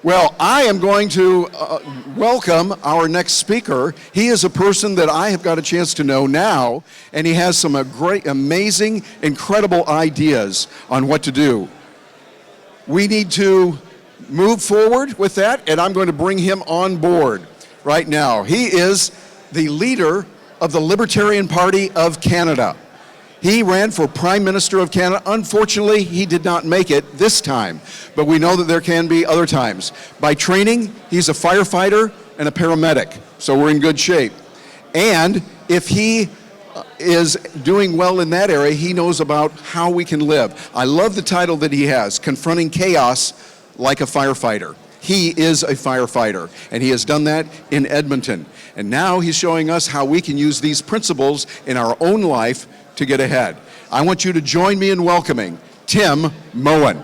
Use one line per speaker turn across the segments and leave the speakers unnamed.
Well, I am going to welcome our next speaker. He is a person that I have got a chance to know now, and he has some great, amazing, incredible ideas on what to do. We need to move forward with that, and I'm going to bring him on board right now. He is the leader of the Libertarian Party of Canada. He ran for Prime Minister of Canada. Unfortunately, he did not make it this time, but we know that there can be other times. By training, he's a firefighter and a paramedic, so we're in good shape. And if he is doing well in that area, he knows about how we can live. I love the title that he has, Confronting Chaos Like a Firefighter. He is a firefighter, and he has done that in Edmonton. And now he's showing us how we can use these principles in our own life to get ahead. I want you to join me in welcoming Tim Moen.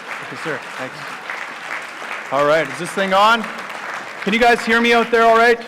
Thank you, sir. Thanks. All right, is this thing on? Can you guys hear me out there all right?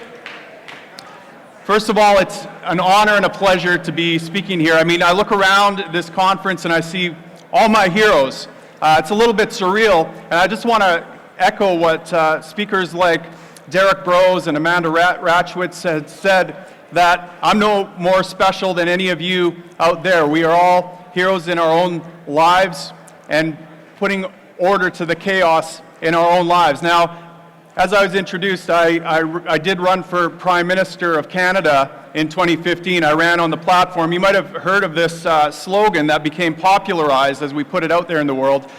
First of all, it's an honor and a pleasure to be speaking here. I mean, I look around this conference and I see all my heroes. It's a little bit surreal, and I just want to echo what speakers like Derek Brose and Amanda Ratchwitz had said, that I'm no more special than any of you out there. We are all heroes in our own lives and putting order to the chaos in our own lives. Now, as I was introduced, I did run for Prime Minister of Canada in 2015. I ran on the platform. You might have heard of this slogan that became popularized as we put it out there in the world.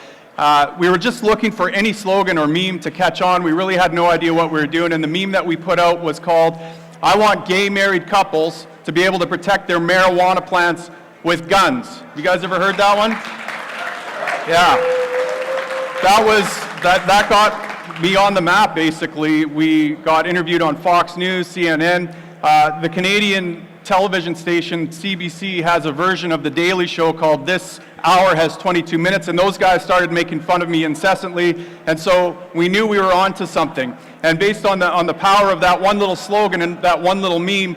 We were just looking for any slogan or meme to catch on. We really had no idea what we were doing, and the meme that we put out was called, I want gay married couples to be able to protect their marijuana plants with guns. You guys ever heard that one? Yeah. That got me on the map, basically. We got interviewed on Fox News, CNN. The Canadian television station CBC has a version of The Daily Show called This Hour Has 22 Minutes, and those guys started making fun of me incessantly, and so we knew we were onto something. And based on the power of that one little slogan and that one little meme,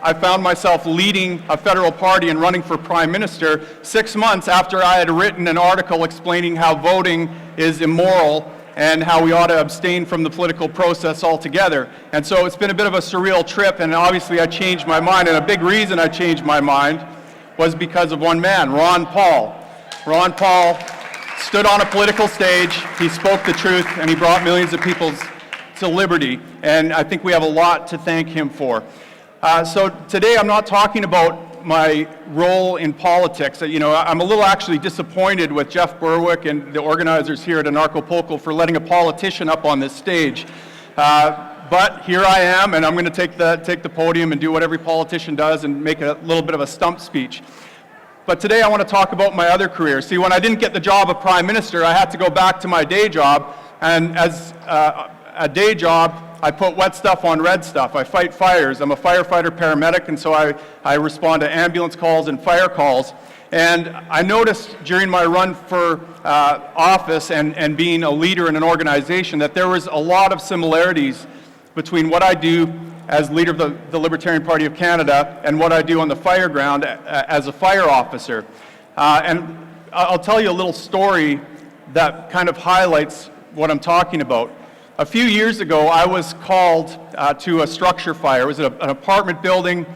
I found myself leading a federal party and running for Prime Minister 6 months after I had written an article explaining how voting is immoral and how we ought to abstain from the political process altogether. And so it's been a bit of a surreal trip, and obviously I changed my mind, and a big reason I changed my mind was because of one man, Ron Paul. Ron Paul stood on a political stage, he spoke the truth, and he brought millions of people to liberty, and I think we have a lot to thank him for. So today I'm not talking about my role in politics. You know, I'm a little actually disappointed with Jeff Berwick and the organizers here at Anarchapulco for letting a politician up on this stage. But here I am, and I'm going to take the podium and do what every politician does and make a little bit of a stump speech. But today I want to talk about my other career. See, when I didn't get the job of Prime Minister, I had to go back to my day job, and as a day job, I put wet stuff on red stuff. I fight fires. I'm a firefighter paramedic, and so I respond to ambulance calls and fire calls. And I noticed during my run for office and being a leader in an organization that there was a lot of similarities between what I do as leader of the Libertarian Party of Canada and what I do on the fire ground as a fire officer. And I'll tell you a little story that kind of highlights what I'm talking about. A few years ago, I was called to a structure fire. It was an apartment building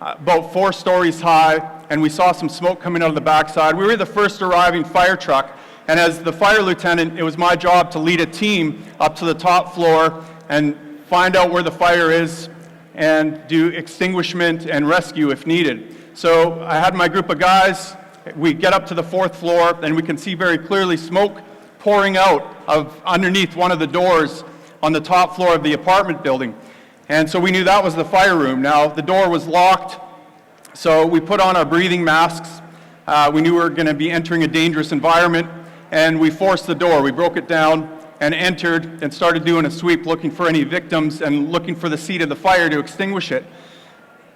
about 4 stories high, and we saw some smoke coming out of the backside. We were the first arriving fire truck, and as the fire lieutenant, it was my job to lead a team up to the top floor and find out where the fire is and do extinguishment and rescue if needed. So I had my group of guys. We get up to the 4th floor, and we can see very clearly smoke pouring out of underneath one of the doors on the top floor of the apartment building. And so we knew that was the fire room. Now, the door was locked, so we put on our breathing masks. We knew we were going to be entering a dangerous environment, and we forced the door. We broke it down and entered and started doing a sweep, looking for any victims and looking for the seat of the fire to extinguish it.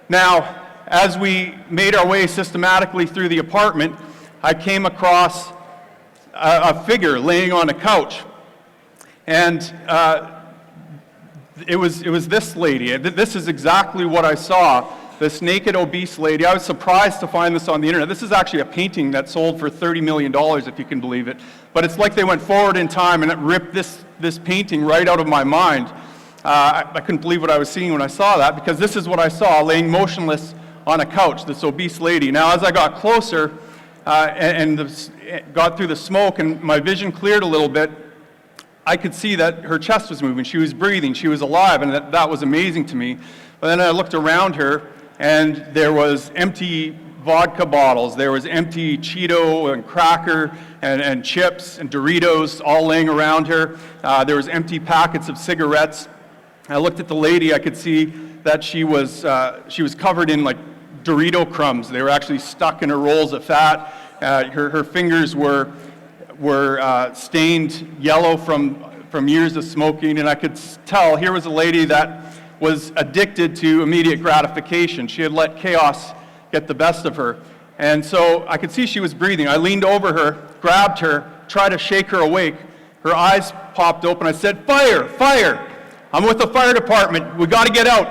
Now, as we made our way systematically through the apartment, I came across a figure laying on a couch, and it was this lady. This is exactly what I saw this naked, obese lady. I was surprised to find this on the internet. This is actually a painting that sold for $30 million, if you can believe it. But it's like they went forward in time and it ripped this painting right out of my mind. I couldn't believe what I was seeing when I saw that, because this is what I saw, laying motionless on a couch, this obese lady. Now, as I got closer got through the smoke and my vision cleared a little bit, I could see that her chest was moving. She was breathing. She was alive, and that was amazing to me. But then I looked around her, and there was empty vodka bottles. There was empty Cheeto and cracker and chips and Doritos all laying around her. There was empty packets of cigarettes. I looked at the lady. I could see that she was covered in like Dorito crumbs. They were actually stuck in her rolls of fat. Her fingers were stained yellow from years of smoking, and I could tell here was a lady that was addicted to immediate gratification. She had let chaos get the best of her. And so I could see she was breathing. I leaned over her, grabbed her, tried to shake her awake. Her eyes popped open. I said, "Fire, fire! I'm with the fire department. We got to get out."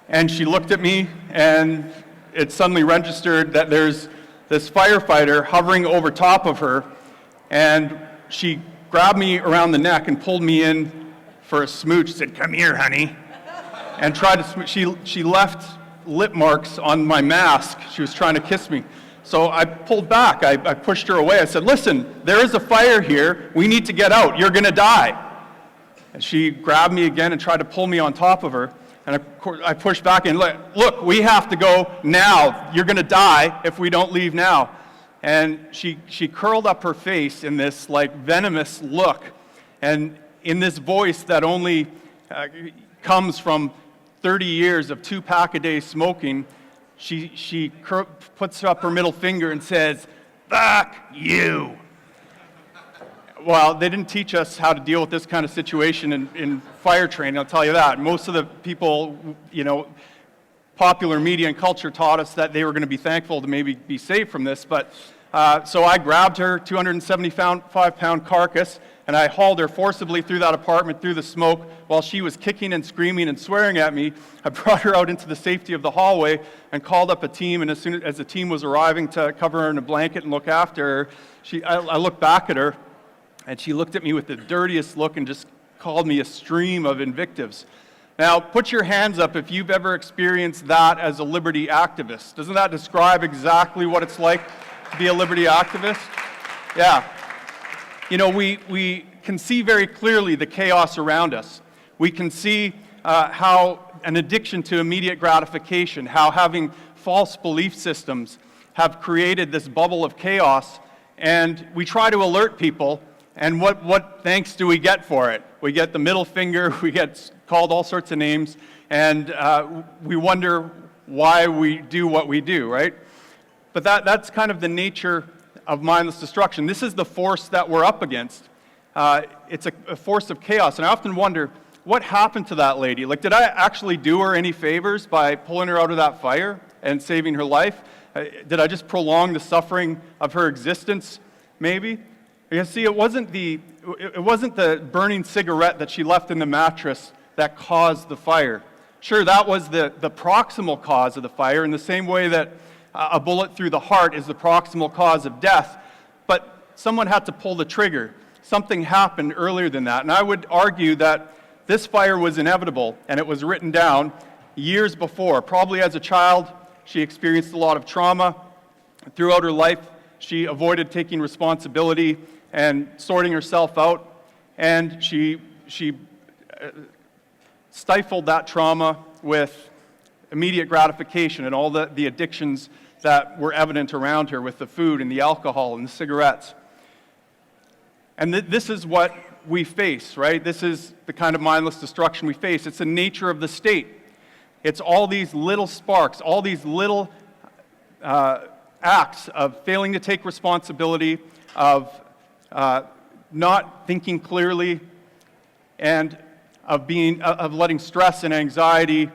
And she looked at me, and it suddenly registered that there's this firefighter hovering over top of her, and she grabbed me around the neck and pulled me in for a smooch. She said, "Come here, honey," and tried to she left lip marks on my mask. She was trying to kiss me. So I pulled back. I pushed her away. I said, "Listen, there is a fire here. We need to get out. You're going to die." And she grabbed me again and tried to pull me on top of her. And of course, I pushed back and, "Look, we have to go now. You're going to die if we don't leave now." And she curled up her face in this like venomous look, and in this voice that only comes from 30 years of 2-pack-a-day smoking, she puts up her middle finger and says, "Fuck you." Well, they didn't teach us how to deal with this kind of situation in fire training, I'll tell you that. Most of the people, popular media and culture taught us that they were going to be thankful to maybe be saved from this. But so I grabbed her 275-pound carcass, and I hauled her forcibly through that apartment, through the smoke, while she was kicking and screaming and swearing at me. I brought her out into the safety of the hallway and called up a team, and as soon as the team was arriving to cover her in a blanket and look after her, I looked back at her, and she looked at me with the dirtiest look and just called me a stream of invectives. Now, put your hands up if you've ever experienced that as a liberty activist. Doesn't that describe exactly what it's like to be a liberty activist? Yeah. We can see very clearly the chaos around us. We can see how an addiction to immediate gratification, how having false belief systems have created this bubble of chaos, and we try to alert people. And what thanks do we get for it? We get the middle finger, we get called all sorts of names, and we wonder why we do what we do, right? But that's kind of the nature of mindless destruction. This is the force that we're up against. It's a force of chaos, and I often wonder, what happened to that lady? Like, did I actually do her any favors by pulling her out of that fire and saving her life? Did I just prolong the suffering of her existence, maybe? Because see, it wasn't the burning cigarette that she left in the mattress that caused the fire. Sure, that was the proximal cause of the fire, in the same way that a bullet through the heart is the proximal cause of death. But someone had to pull the trigger. Something happened earlier than that. And I would argue that this fire was inevitable, and it was written down years before. Probably as a child, she experienced a lot of trauma. Throughout her life, she avoided taking responsibility and sorting herself out, and she stifled that trauma with immediate gratification and all the addictions that were evident around her, with the food and the alcohol and the cigarettes. And this is what we face, right? This is the kind of mindless destruction we face. It's the nature of the state. It's all these little sparks, all these little acts of failing to take responsibility, of not thinking clearly, and of letting stress and anxiety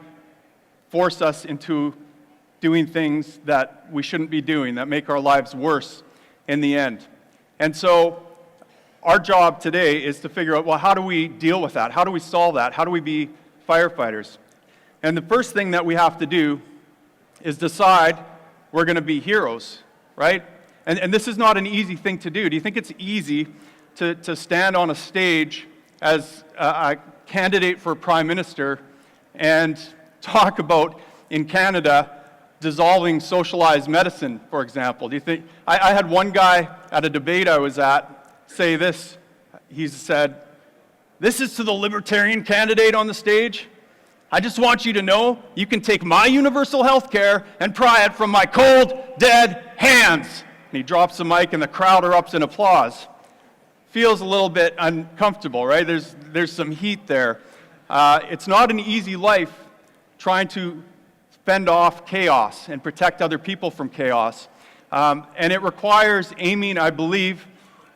force us into doing things that we shouldn't be doing, that make our lives worse in the end. And so our job today is to figure out, well, how do we deal with that? How do we solve that? How do we be firefighters? And the first thing that we have to do is decide we're going to be heroes, right? And this is not an easy thing to do. Do you think it's easy to stand on a stage as a candidate for prime minister and talk about, in Canada, dissolving socialized medicine, for example? Do you think, I had one guy at a debate I was at say this. He said, "This is to the libertarian candidate on the stage. I just want you to know you can take my universal health care and pry it from my cold, dead hands." And he drops the mic and the crowd erupts in applause. Feels a little bit uncomfortable, right? There's some heat there. It's not an easy life trying to fend off chaos and protect other people from chaos. And it requires aiming, I believe,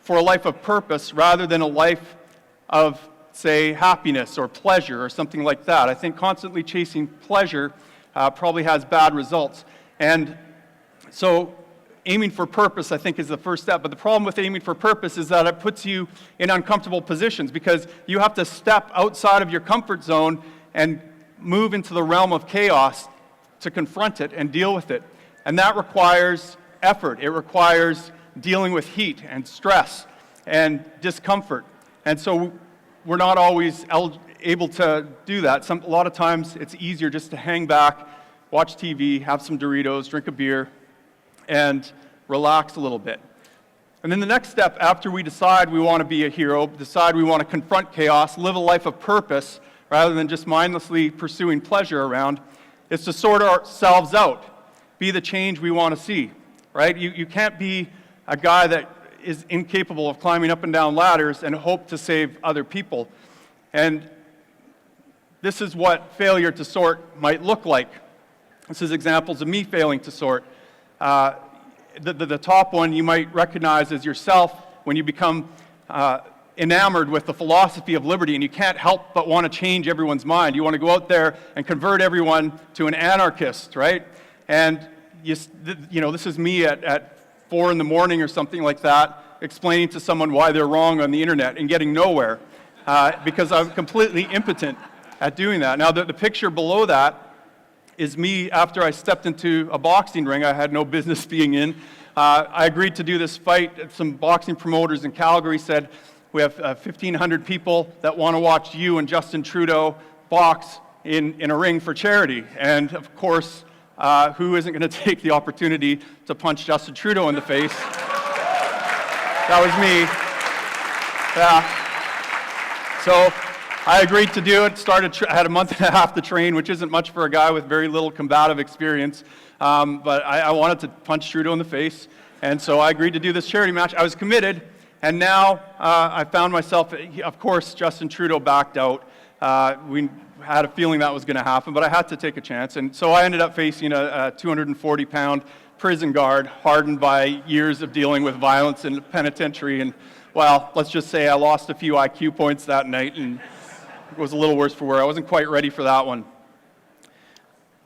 for a life of purpose rather than a life of, say, happiness or pleasure or something like that. I think constantly chasing pleasure probably has bad results. And so aiming for purpose, I think, is the first step. But the problem with aiming for purpose is that it puts you in uncomfortable positions because you have to step outside of your comfort zone and move into the realm of chaos to confront it and deal with it. And that requires effort. It requires dealing with heat and stress and discomfort. And so we're not always able to do that. A lot of times it's easier just to hang back, watch TV, have some Doritos, drink a beer, and relax a little bit. And then the next step, after we decide we want to be a hero, decide we want to confront chaos, live a life of purpose, rather than just mindlessly pursuing pleasure around, is to sort ourselves out, be the change we want to see, right? You can't be a guy that is incapable of climbing up and down ladders and hope to save other people. And this is what failure to sort might look like. This is examples of me failing to sort. The top one you might recognize as yourself when you become enamored with the philosophy of liberty and you can't help but want to change everyone's mind. You want to go out there and convert everyone to an anarchist, right? And this is me at 4 in the morning or something like that, explaining to someone why they're wrong on the internet and getting nowhere because I'm completely impotent at doing that. Now, the picture below that is me after I stepped into a boxing ring I had no business being in. I agreed to do this fight. Some boxing promoters in Calgary said, "We have 1,500 people that want to watch you and Justin Trudeau box in a ring for charity." And of course, who isn't going to take the opportunity to punch Justin Trudeau in the face? That was me. Yeah. So I agreed to do it. I had a month and a half to train, which isn't much for a guy with very little combative experience. But I wanted to punch Trudeau in the face. And so I agreed to do this charity match. I was committed. And now I found myself, of course, Justin Trudeau backed out. We had a feeling that was going to happen, but I had to take a chance. And so I ended up facing a 240-pound prison guard hardened by years of dealing with violence in the penitentiary. And, well, let's just say I lost a few IQ points that night, and it was a little worse for wear. I wasn't quite ready for that one.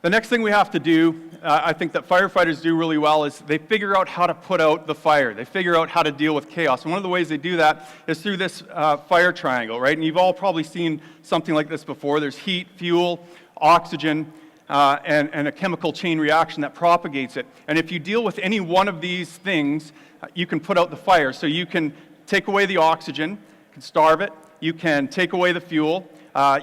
The next thing we have to do, I think that firefighters do really well, is they figure out how to put out the fire. They figure out how to deal with chaos. And one of the ways they do that is through this fire triangle, right? And you've all probably seen something like this before. There's heat, fuel, oxygen, and a chemical chain reaction that propagates it. And if you deal with any one of these things, you can put out the fire. So you can take away the oxygen, you can starve it, you can take away the fuel,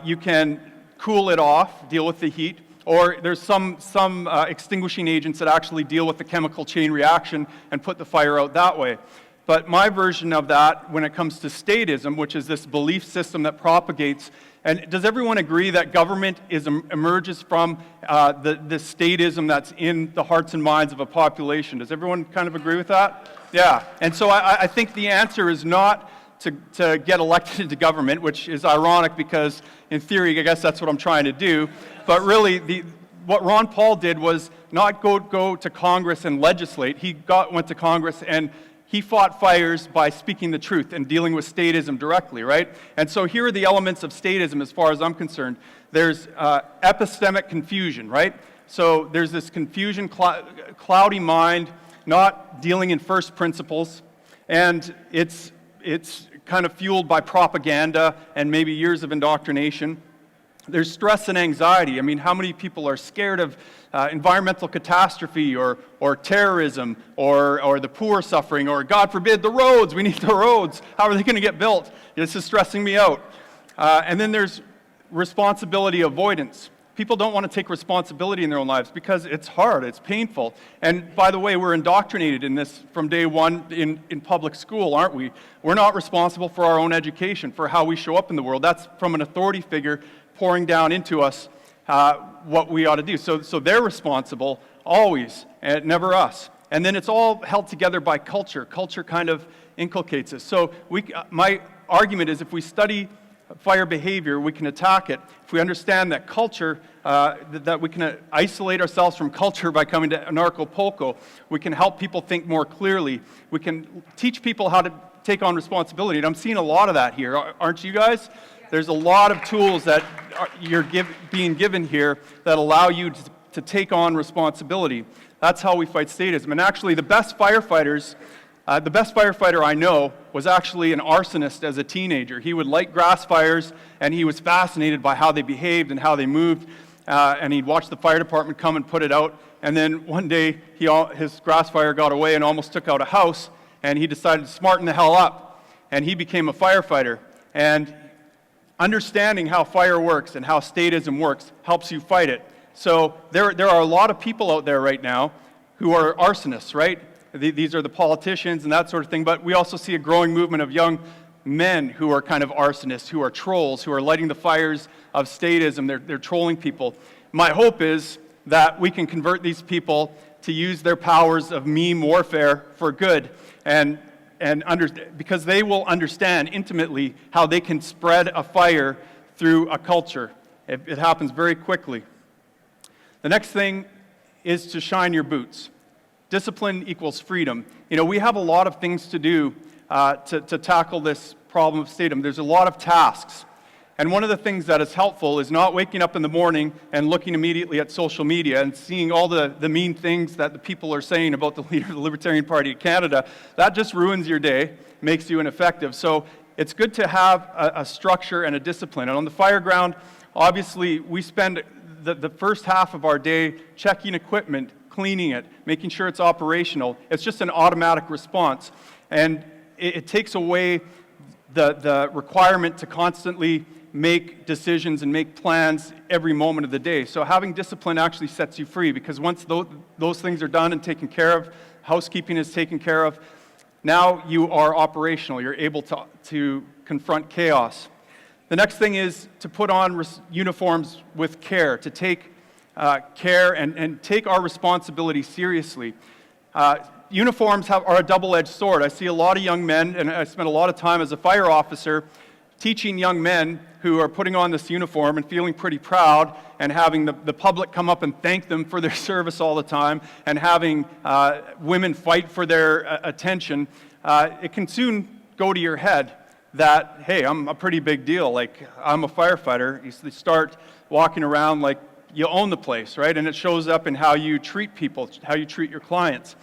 you can cool it off, deal with the heat, or there's some extinguishing agents that actually deal with the chemical chain reaction and put the fire out that way. But my version of that, when it comes to statism, which is this belief system that propagates, and does everyone agree that government emerges from the statism that's in the hearts and minds of a population? Does everyone kind of agree with that? Yeah. And so I think the answer is not to get elected into government, which is ironic because in theory, I guess that's what I'm trying to do. But really, what Ron Paul did was not go to Congress and legislate. He went to Congress and he fought fires by speaking the truth and dealing with statism directly, right? And so here are the elements of statism as far as I'm concerned. There's epistemic confusion, right? So there's this confusion, cloudy mind, not dealing in first principles, and it's kind of fueled by propaganda and maybe years of indoctrination. There's stress and anxiety. I mean, how many people are scared of environmental catastrophe or terrorism or the poor suffering or, God forbid, the roads? We need the roads. How are they going to get built? This is stressing me out. And then there's responsibility avoidance. People don't want to take responsibility in their own lives because it's hard, it's painful. And by the way, we're indoctrinated in this from day one in public school, aren't we? We're not responsible for our own education, for how we show up in the world. That's from an authority figure pouring down into us what we ought to do. So they're responsible always, and never us. And then it's all held together by culture. Culture kind of inculcates us. So my argument is if we study fire behavior, we can attack it. If we understand that culture, that we can isolate ourselves from culture by coming to Anarchapulco, we can help people think more clearly. We can teach people how to take on responsibility. And I'm seeing a lot of that here, aren't you guys? There's a lot of tools that you're being given here that allow you to take on responsibility. That's how we fight statism. And actually, the best firefighter I know was actually an arsonist as a teenager. He would light grass fires, and he was fascinated by how they behaved and how they moved, and he'd watch the fire department come and put it out. And then one day, his grass fire got away and almost took out a house, and he decided to smarten the hell up, and he became a firefighter. And understanding how fire works and how statism works helps you fight it. So there are a lot of people out there right now who are arsonists, right? These are the politicians and that sort of thing, but we also see a growing movement of young men who are kind of arsonists, who are trolls, who are lighting the fires of statism. They're trolling people. My hope is that we can convert these people to use their powers of meme warfare for good, because they will understand intimately how they can spread a fire through a culture. It happens very quickly. The next thing is to shine your boots. Discipline equals freedom. You know, we have a lot of things to do to tackle this problem of statism. There's a lot of tasks. And one of the things that is helpful is not waking up in the morning and looking immediately at social media and seeing all the mean things that the people are saying about the leader of the Libertarian Party of Canada. That just ruins your day, makes you ineffective. So it's good to have a structure and a discipline. And on the fire ground, obviously, we spend the first half of our day checking equipment, cleaning it, making sure it's operational. It's just an automatic response. And it takes away the requirement to constantly make decisions and make plans every moment of the day. So having discipline actually sets you free, because once those things are done and taken care of, housekeeping is taken care of, now you are operational. You're able to confront chaos. The next thing is to put on uniforms with care, to take care and take our responsibility seriously. Uniforms are a double-edged sword. I see a lot of young men, and I spent a lot of time as a fire officer teaching young men who are putting on this uniform and feeling pretty proud, and having the public come up and thank them for their service all the time, and having women fight for their attention. It can soon go to your head that, hey, I'm a pretty big deal, like I'm a firefighter. You start walking around like you own the place, right? And it shows up in how you treat people, how you treat your clients.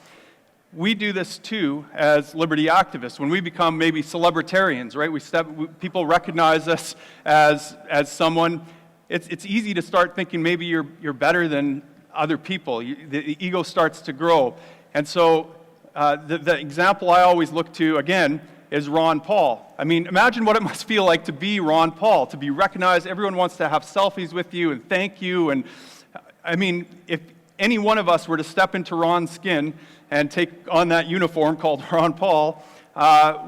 We do this too as liberty activists. When we become maybe celebritarians, right? People recognize us as someone. It's easy to start thinking maybe you're better than other people. The ego starts to grow. And so the example I always look to, again, is Ron Paul. I mean, imagine what it must feel like to be Ron Paul, to be recognized. Everyone wants to have selfies with you and thank you. And I mean, if any one of us were to step into Ron's skin and take on that uniform called Ron Paul,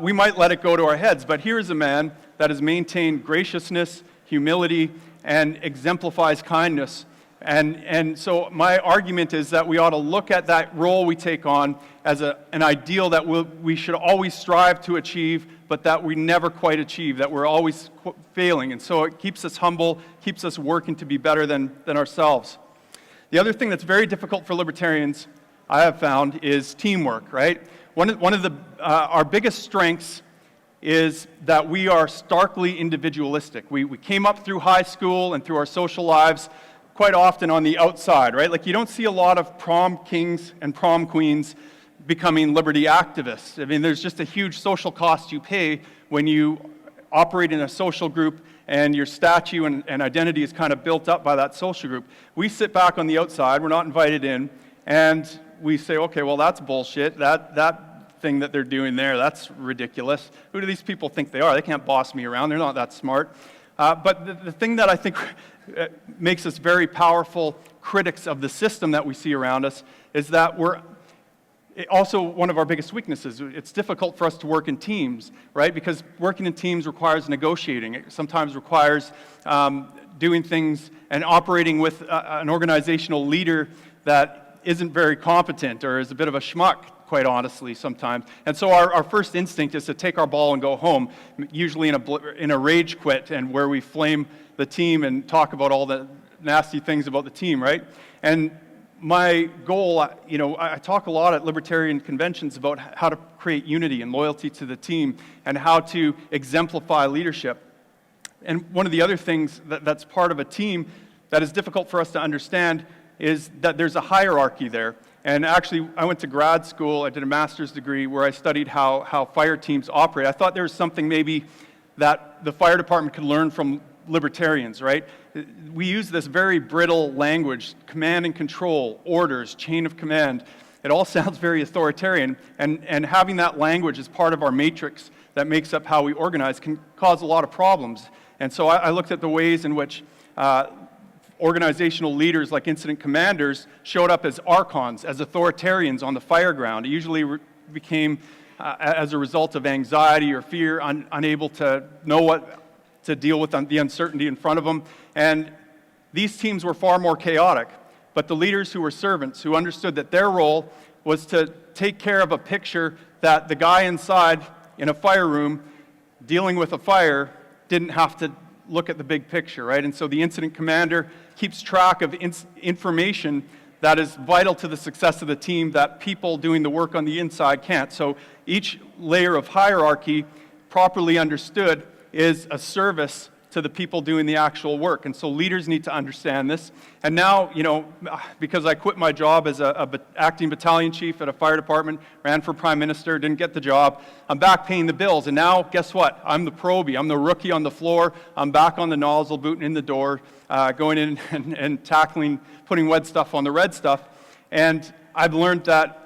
we might let it go to our heads. But here's a man that has maintained graciousness, humility, and exemplifies kindness. And so my argument is that we ought to look at that role we take on as an ideal that we should always strive to achieve, but that we never quite achieve, that we're always failing. And so it keeps us humble, keeps us working to be better than ourselves. The other thing that's very difficult for libertarians, I have found, is teamwork, right? One of our biggest strengths is that we are starkly individualistic. We came up through high school and through our social lives quite often on the outside, right? Like, you don't see a lot of prom kings and prom queens becoming liberty activists. I mean, there's just a huge social cost you pay when you operate in a social group, and your statue and identity is kind of built up by that social group. We sit back on the outside, we're not invited in, and we say, okay, well, that's bullshit. That thing that they're doing there, that's ridiculous. Who do these people think they are? They can't boss me around. They're not that smart. But the thing that I think makes us very powerful critics of the system that we see around us is that we're also one of our biggest weaknesses. It's difficult for us to work in teams, right? Because working in teams requires negotiating. It sometimes requires doing things and operating with an organizational leader that isn't very competent or is a bit of a schmuck, quite honestly, sometimes. And so our first instinct is to take our ball and go home, usually in a rage quit, and where we flame the team and talk about all the nasty things about the team, right? And my goal, I talk a lot at libertarian conventions about how to create unity and loyalty to the team and how to exemplify leadership. And one of the other things that's part of a team that is difficult for us to understand is that there's a hierarchy there. And actually, I went to grad school, I did a master's degree where I studied how fire teams operate. I thought there was something maybe that the fire department could learn from libertarians, right? We use this very brittle language, command and control, orders, chain of command. It all sounds very authoritarian, and having that language as part of our matrix that makes up how we organize can cause a lot of problems. And so I looked at the ways in which organizational leaders like incident commanders showed up as archons, as authoritarians on the fire ground. It usually became as a result of anxiety or fear, unable to know what to deal with the uncertainty in front of them. And these teams were far more chaotic. But the leaders who were servants, who understood that their role was to take care of a picture that the guy inside in a fire room dealing with a fire didn't have to look at the big picture, right? And so the incident commander keeps track of information that is vital to the success of the team that people doing the work on the inside can't. So each layer of hierarchy, properly understood, is a service to the people doing the actual work. And so leaders need to understand this. And now, because I quit my job as a acting battalion chief at a fire department, ran for prime minister, didn't get the job, I'm back paying the bills. And now, guess what? I'm the probie. I'm the rookie on the floor. I'm back on the nozzle, booting in the door, going in and tackling, putting red stuff on the red stuff. And I've learned that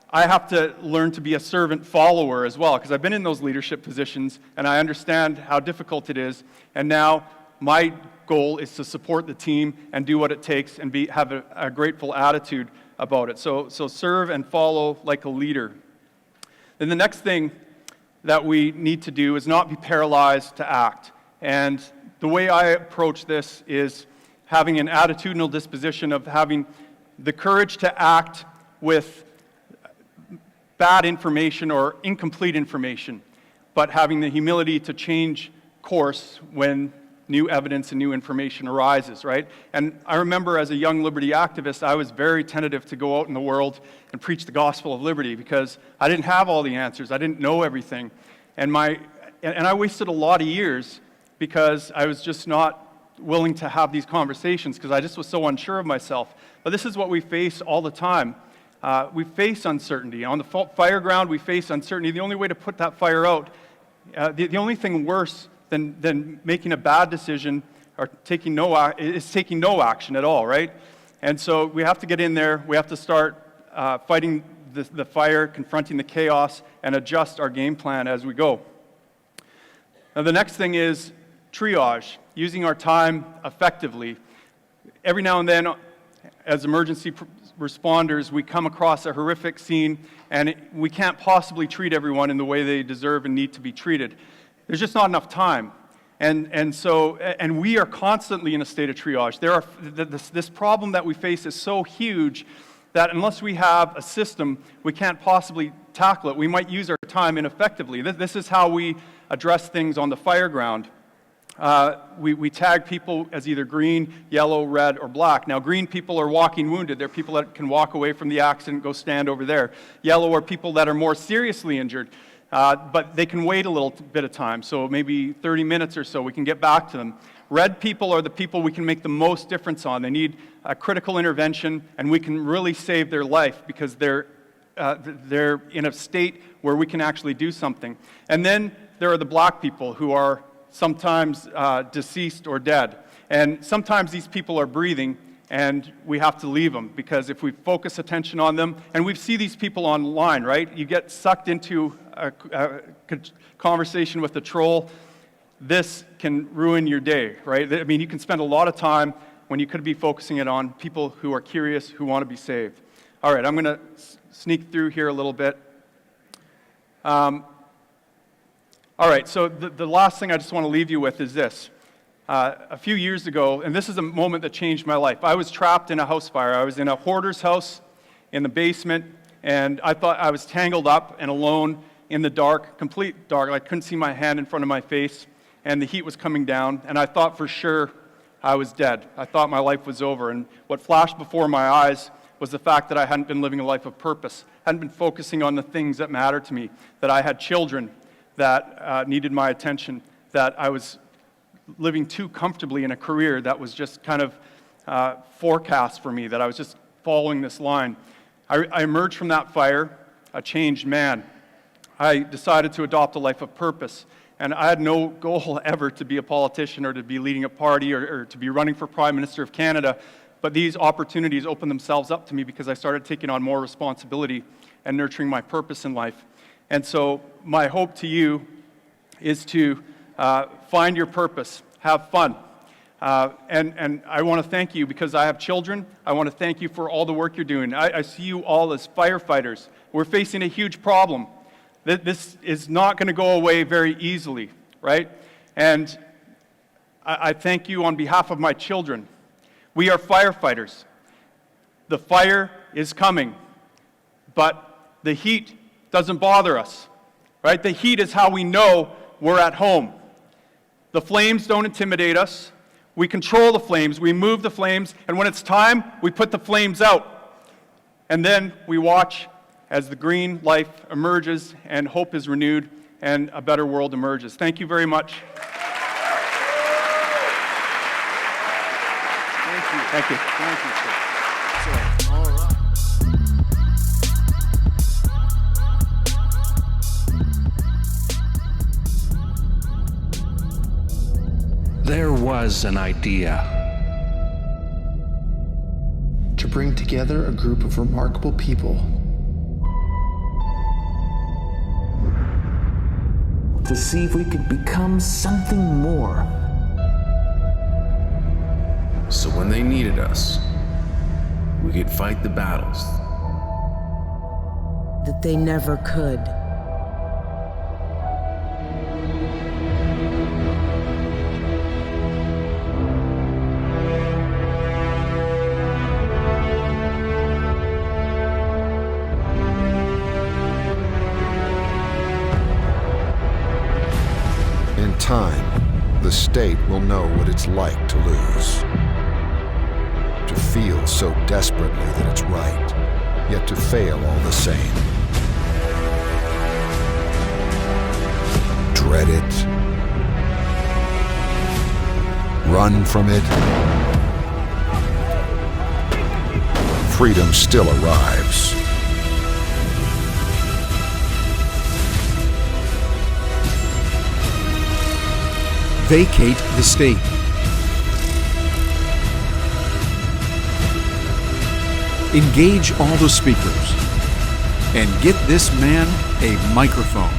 I have to learn to be a servant follower as well, because I've been in those leadership positions and I understand how difficult it is. And now my goal is to support the team and do what it takes and have a grateful attitude about it. So serve and follow like a leader. Then the next thing that we need to do is not be paralyzed to act. And the way I approach this is having an attitudinal disposition of having the courage to act with bad information or incomplete information, but having the humility to change course when new evidence and new information arises, right? And I remember as a young liberty activist, I was very tentative to go out in the world and preach the gospel of liberty because I didn't have all the answers. I didn't know everything. And I wasted a lot of years because I was just not willing to have these conversations because I just was so unsure of myself. But this is what we face all the time. We face uncertainty. On the fire ground, we face uncertainty. The only way to put that fire out, the only thing worse than making a bad decision or taking no action at all, right? And so we have to get in there. We have to start fighting the fire, confronting the chaos, and adjust our game plan as we go. Now, the next thing is triage, using our time effectively. Every now and then, as emergency responders, we come across a horrific scene, and we can't possibly treat everyone in the way they deserve and need to be treated. There's just not enough time. And we are constantly in a state of triage. This problem that we face is so huge that unless we have a system, we can't possibly tackle it. We might use our time ineffectively. This is how we address things on the fire ground. We tag people as either green, yellow, red, or black. Now, green people are walking wounded. They're people that can walk away from the accident, go stand over there. Yellow are people that are more seriously injured, but they can wait a little bit of time, so maybe 30 minutes or so, we can get back to them. Red people are the people we can make the most difference on. They need a critical intervention, and we can really save their life because they're in a state where we can actually do something. And then there are the black people who are sometimes deceased or dead. And sometimes these people are breathing, and we have to leave them, because if we focus attention on them, and we see these people online, right? You get sucked into a conversation with a troll, this can ruin your day, right? I mean, you can spend a lot of time when you could be focusing it on people who are curious, who want to be saved. All right, I'm going to sneak through here a little bit. All right, so the last thing I just want to leave you with is this. A few years ago, and this is a moment that changed my life, I was trapped in a house fire. I was in a hoarder's house in the basement, and I thought I was tangled up and alone in the dark, complete dark. I couldn't see my hand in front of my face, and the heat was coming down, and I thought for sure I was dead. I thought my life was over, and what flashed before my eyes was the fact that I hadn't been living a life of purpose, hadn't been focusing on the things that mattered to me, that I had children that needed my attention, that I was living too comfortably in a career that was just kind of forecast for me, that I was just following this line. I emerged from that fire a changed man. I decided to adopt a life of purpose, and I had no goal ever to be a politician or to be leading a party or to be running for Prime Minister of Canada, but these opportunities opened themselves up to me because I started taking on more responsibility and nurturing my purpose in life. And so my hope to you is to find your purpose, have fun. And I want to thank you because I have children. I want to thank you for all the work you're doing. I see you all as firefighters. We're facing a huge problem. This is not going to go away very easily, right? And I thank you on behalf of my children. We are firefighters. The fire is coming, but the heat doesn't bother us, right? The heat is how we know we're at home. The flames don't intimidate us. We control the flames, we move the flames, and when it's time, we put the flames out. And then we watch as the green life emerges and hope is renewed and a better world emerges. Thank you very much.
Thank you.
Thank you.
Thank you, sir. All right.
There was an idea.
To bring together a group of remarkable people.
To see if we could become something more.
So when they needed us, we could fight the battles
that they never could.
In time, the state will know what it's like to lose. To feel so desperately that it's right, yet to fail all the same. Dread it. Run from it. Freedom still arrives.
Vacate the state. Engage all the speakers and get this man a microphone.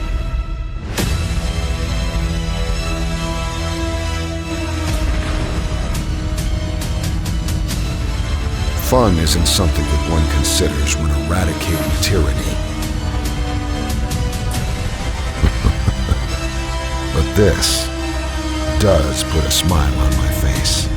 Fun isn't something that one considers when eradicating tyranny. But this does put a smile on my face.